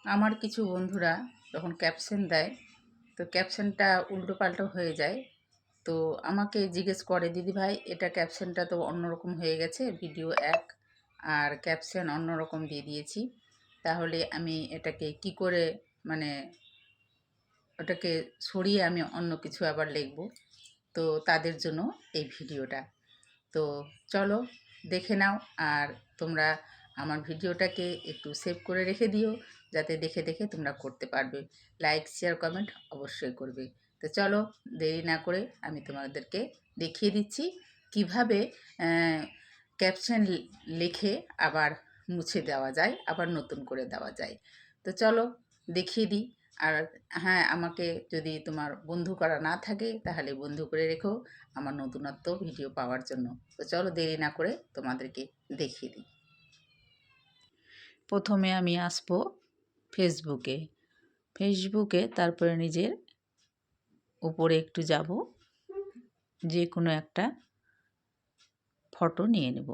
আমার কিছু বন্ধুরা যখন ক্যাপশন দেয় তো ক্যাপশনটা উল্টোপাল্টা হয়ে যায়। তো আমাকে জিজ্ঞেস করে, দিদিভাই এটা ক্যাপশনটা তো অন্যরকম হয়ে গেছে, ভিডিও এক আর ক্যাপশন অন্যরকম দিয়ে দিয়েছি, তাহলে আমি এটাকে কি করে মানে ওটাকে সরিয়ে আমি অন্য কিছু আবার লিখব। তো তাদের জন্য এই ভিডিওটা। তো চলো দেখে নাও। আর তোমরা আমার ভিডিওটাকে একটু সেভ করে রেখে দিও, যাতে দেখে দেখে তোমরা করতে পারবে। লাইক শেয়ার কমেন্ট অবশ্যই করবে। তো চলো দেরি না করে আমি তোমাদেরকে দেখিয়ে দিচ্ছি কিভাবে ক্যাপশন লিখে আবার মুছে দেওয়া যায়, আবার নতুন করে দেওয়া যায়। তো চলো দেখিয়ে দিই। আর হ্যাঁ, আমাকে যদি তোমার বন্ধু করা না থাকে তাহলে বন্ধু করে রেখো আমার নতুনত্ব ভিডিও পাওয়ার জন্য। তো চলো দেরি না করে তোমাদেরকে দেখিয়ে দিই। প্রথমে আমি আসবো ফেসবুকে, তারপরে নিজের উপরে একটু যাব, যে কোনো একটা ফটো নিয়ে নেব।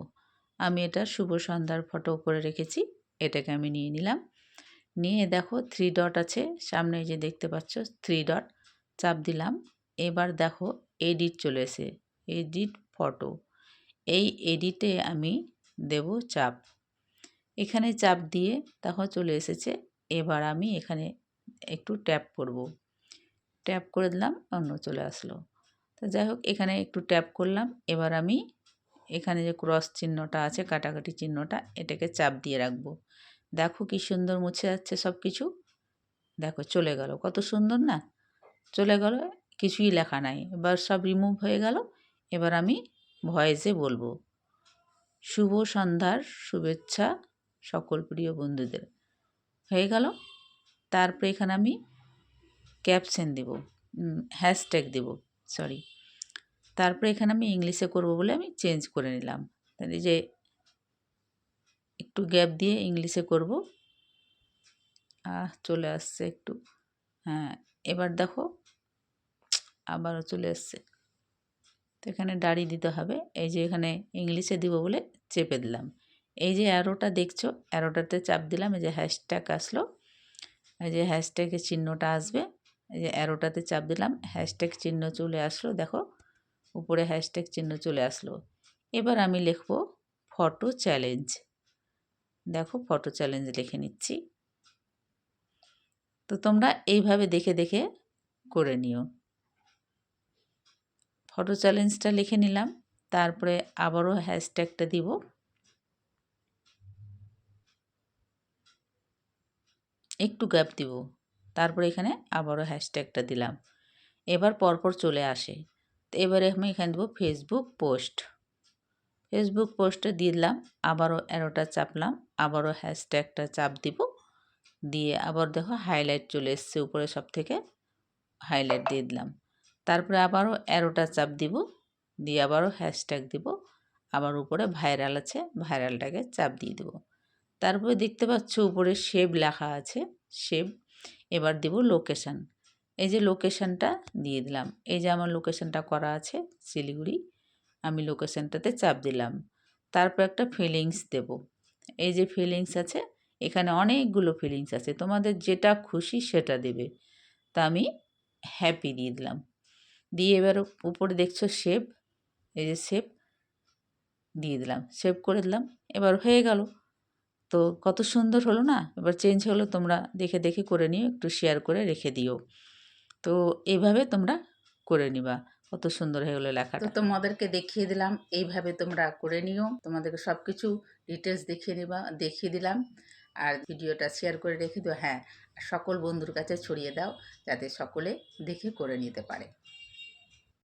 আমি এটা শুভ সন্ধ্যার ফটো করে রেখেছি, এটাকে আমি নিয়ে নিলাম। নিয়ে দেখো 3 ডট আছে সামনে, যে দেখতে পাচ্ছ 3 ডট, চাপ দিলাম। এবার দেখো এডিট চলে এসে, এডিট ফটো। এই এডিটে আমি দেব চাপ। এখানে চাপ দিয়ে দেখো চলে এসেছে। এবার আমি এখানে একটু ট্যাপ করব, ট্যাপ করে দিলাম, অন্য চলে আসলো। তো যাই হোক, এখানে একটু ট্যাপ করলাম। এবার আমি এখানে যে ক্রস চিহ্নটা আছে, কাটাকাটি চিহ্নটা, এটাকে চাপ দিয়ে রাখবো। দেখো কি সুন্দর মুছে যাচ্ছে সব কিছু। দেখো চলে গেল, কত সুন্দর না, চলে গেল, কিছুই লেখা নাই, এবার সব রিমুভ হয়ে গেল। এবার আমি ভয়েসে বলবো, শুভ সন্ধ্যার শুভেচ্ছা সকল প্রিয় বন্ধুদের, হয়ে গেল। তারপরে এখানে আমি ক্যাপশন দেব, হ্যাশট্যাগ দেব, সরি। তারপরে এখানে আমি ইংলিশে করব বলে আমি চেঞ্জ করে নিলাম, তাহলে যে একটু গ্যাপ দিয়ে ইংলিশে করব। চলে আসছে একটু, হ্যাঁ। এবার দেখো আবারও চলে আসছে। তো এখানে দাঁড়িয়ে দিতে হবে। এই যে এখানে ইংলিশে দিব বলে চেপে দিলাম। এই যে অ্যারোটা দেখছো, অ্যারোটাতে চাপ দিলাম, এই যে হ্যাশট্যাগ আসলো, এই যে হ্যাশট্যাগের চিহ্নটা আসবে, এই যে অ্যারোটাতে চাপ দিলাম, হ্যাশট্যাগ চিহ্ন চলে আসলো। দেখো উপরে হ্যাশট্যাগ চিহ্ন চলে আসলো। এবার আমি লিখব ফটো চ্যালেঞ্জ। দেখো ফটো চ্যালেঞ্জ লিখে নিচ্ছি। তো তোমরা এইভাবে দেখে দেখে করে নিও। ফটো চ্যালেঞ্জটা লিখে নিলাম, তারপরে আবারও হ্যাশট্যাগটা দিব, একটু গ্যাপ দিব, তারপরে এখানে আবারও হ্যাশট্যাগটা দিলাম। এবার পরপর চলে আসে। তো এবারে আমি এখানে দেবো ফেসবুক পোস্টে দিলাম, আবারও অ্যারোটা চাপলাম, আবারও হ্যাশট্যাগটা চাপ দিব, দিয়ে আবার দেখো হাইলাইট চলে এসছে উপরে, সব থেকে হাইলাইট দিয়ে দিলাম। তারপরে আবারও অ্যারোটা চাপ দিব, দিয়ে আবারও হ্যাশট্যাগ দিব, আবার উপরে ভাইরাল আছে, ভাইরালটাকে চাপ দিয়ে দেব। তারপরে দেখতে পাচ্ছ উপরে সেভ লেখা আছে, সেভ। এবার দেব লোকেশান, এই যে লোকেশানটা দিয়ে দিলাম। এই যে আমার লোকেশানটা করা আছে শিলিগুড়ি, আমি লোকেশানটাতে চাপ দিলাম। তারপর একটা ফিলিংস দেব, এই যে ফিলিংস আছে, এখানে অনেকগুলো ফিলিংস আছে, তোমাদের যেটা খুশি সেটা দেবে। তা আমি হ্যাপি দিয়ে দিলাম। দিয়ে এবার উপরে দেখছো সেভ, এই যে সেভ দিয়ে দিলাম, সেভ করে দিলাম। এবার হয়ে গেল। তো কত সুন্দর হলো না। এবার চেঞ্জ হলো, তোমরা দেখে দেখে করে নিও, একটু শেয়ার করে রেখে দিও। তো এইভাবে তোমরা করে নিবা, কত সুন্দর হয়ে গেলো লেখাটা। তো তোমাদেরকে দেখিয়ে দিলাম, এইভাবে তোমরা করে নিও। তোমাদেরকে সব কিছু ডিটেলস দেখিয়ে দিলাম। আর ভিডিওটা শেয়ার করে রেখে দিও। হ্যাঁ, সকল বন্ধুর কাছে ছড়িয়ে দাও, যাতে সকলে দেখে করে নিতে পারে।